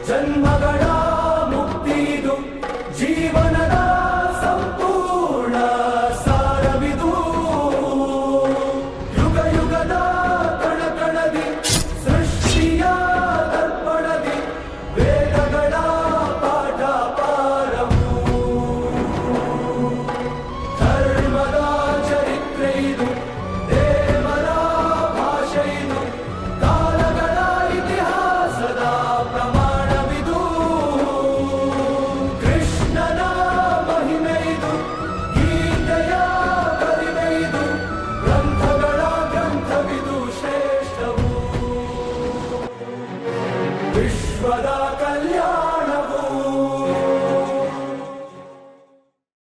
ಜನ್ಮಗಳ ಮುಕ್ತಿದು ಜೀವನದ ಸಂಪೂರ್ಣ ಸಾರವಿದು ಯುಗ ಯುಗದ ಕಣಕಣದಿ ಸೃಷ್ಟಿಯ ದರ್ಪಣದಿ ವೇದಗಳ ಪಾಠ ಪಾರವು ಧರ್ಮದ ಚರಿತ್ರೆ ಇದು ದೇವರ ಭಾಷೆ ಇದು ಕಾಲಗಳ ಇತಿಹಾಸದ ಪ್ರಮಾಣವಿದು ಕೃಷ್ಣನ ಮಹಿಮೆ ಇದು ಗೀತೆಯ ಕರಿಮೆ ಇದು ಗ್ರಂಥಗಳ ಗ್ರಂಥವಿದು ಶ್ರೇಷ್ಠವು ವಿಶ್ವದ ಕಲ್ಯಾಣ